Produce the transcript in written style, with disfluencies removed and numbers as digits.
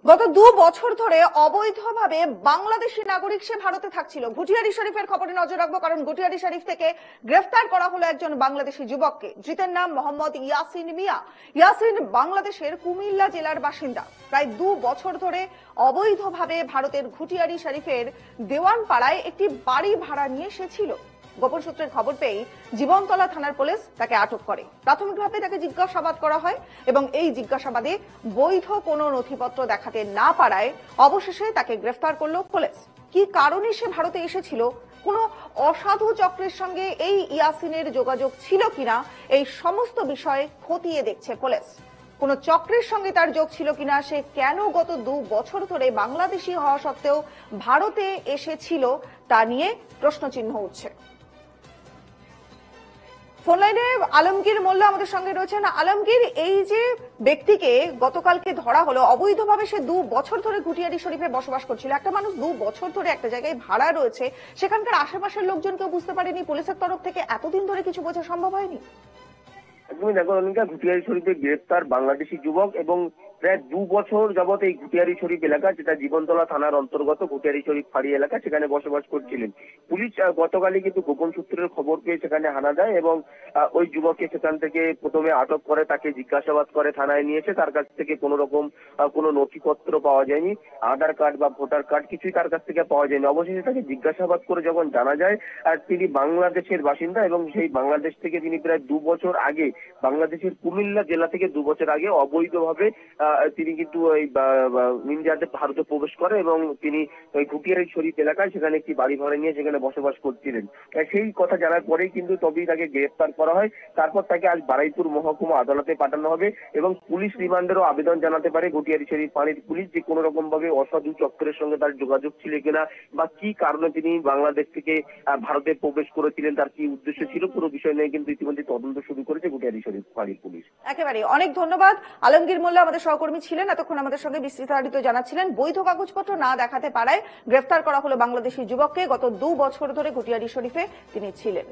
গত 2 বছর ধরে অবৈধভাবে বাংলাদেশি নাগরিক সে ভারতে থাকছিল। ঘুটিয়ারি শরীফের খবরে নজর রাখবো, কারণ ঘুটিয়ারি শরীফ থেকে গ্রেফতার করা হলো একজন বাংলাদেশি যুবককে। ধৃতের নাম মোহাম্মদ ইয়াসিন মিয়া। ইয়াসিন বাংলাদেশের কুমিল্লা জেলার বাসিন্দা। প্রায় 2 বছর ধরে অবৈধভাবে ভারতের ঘুটিয়ারি শরীফের দেওয়ানপাড়ায় একটি বাড়ি ভাড়া নিয়ে সে ছিল। গোপন সূত্রের খবর পেয়ে জীবনতলা থানার পুলিশ তাকে আটক করে। প্রাথমিকভাবে তাকে জিজ্ঞাসাবাদ করা হয় এবং এই জিজ্ঞাসাবাদে বৈধ কোনো নথিপত্র দেখাতে না পারায় অবশেষে তাকে গ্রেফতার করলো পুলিশ। কি কারণে সে ভারতে এসেছিল, কোনো অসাধু চক্রের সঙ্গে এই ইয়াসিনের যোগাযোগ ছিল কিনা, এই সমস্ত বিষয় খতিয়ে দেখছে পুলিশ। কোন চক্রের সঙ্গে তার যোগ ছিল কিনা, সে কেন গত 2 বছর ধরে বাংলাদেশি হওয়া সত্ত্বেও ভারতে এসেছিল তা নিয়ে প্রশ্নচিহ্ন উঠছে। ফোন লাইনে আলমগীর মোল্লা আমাদের সঙ্গে রয়েছেন। আলমগীর, এই যে ব্যক্তিকে গতকালকে ধরা হলো, অবৈধভাবে সে 2 বছর ধরে ঘুটিয়ারি শরীফে বসবাস করছিল। একটা মানুষ 2 বছর ধরে একটা জায়গায় ভাড়া রয়েছে, সেখানকার আশেপাশের লোকজন কেউ বুঝতে পারেনি? পুলিশের তরফ থেকে এতদিন ধরে কিছু বোঝা সম্ভব হয়নি? একদমই দেখো অনিকা, ঘুটিয়ারি শরীফে গ্রেফতার বাংলাদেশি যুবক এবং প্রায় 2 বছর যাবত এই ঘুটিয়ারি শরীফ এলাকা, যেটা জীবনতলা থানার অন্তর্গত ঘুটিয়ারি শরীফ ফাঁড়ি এলাকা, সেখানে বসবাস করছিলেন। পুলিশ গতকালই কিন্তু গোপন সূত্রের খবর পেয়ে সেখানে হানা দেয় এবং ওই যুবককে সেখান থেকে প্রথমে আটক করে তাকে জিজ্ঞাসাবাদ করে থানায় নিয়েছে। তার কাছ থেকে কোনো রকম কোনো নথিপত্র পাওয়া যায়নি, আধার কার্ড বা ভোটার কার্ড কিছুই তার কাছ থেকে পাওয়া যায়নি। অবশেষে তাকে জিজ্ঞাসাবাদ করে যখন জানা যায় তিনি বাংলাদেশের বাসিন্দা এবং সেই বাংলাদেশ থেকে তিনি প্রায় 2 বছর আগে বাংলাদেশের কুমিল্লা জেলা থেকে 2 বছর আগে অবৈধভাবে তিনি কিন্তু ওই ইন্ডিয়াতে ভারতে প্রবেশ করে এবং তিনি ওই ঘুটিয়ারি শরীফ এলাকায় সেখানে একটি বাড়ি ভাড়া নিয়ে সেখানে বসবাস করছিলেন। সেই কথা জানার পরেই কিন্তু তবেই তাকে গ্রেফতার করা হয়। তারপর তাকে আজ বারুইপুর মহকুমা আদালতে পাঠানো হবে এবং পুলিশ রিমান্ডেরও আবেদন জানাতে পারে ঘুটিয়ারি শরীফ ফাঁড়ির পুলিশ, যে কোনো রকম ভাবে অসাধু চক্রের সঙ্গে তার যোগাযোগ ছিল কিনা বা কি কারণে তিনি বাংলাদেশ থেকে ভারতে প্রবেশ করেছিলেন, তার কি উদ্দেশ্য ছিল, পুরো বিষয় নিয়ে কিন্তু ইতিমধ্যে তদন্ত শুরু করেছে ঘুটিয়ারি শরীফ ফাঁড়ির পুলিশ। একেবারে অনেক ধন্যবাদ। আলমগীর মোল্লা আমাদের সহকর্মী ছিলেন, এতক্ষণ আমাদের সঙ্গে বিস্তারিত জানাচ্ছিলেন। বৈধ কাগজপত্র না দেখাতে পারায় গ্রেফতার করা হলো বাংলাদেশি যুবককে। গত 2 বছর ধরে ঘুটিয়ারি শরীফে তিনি ছিলেন।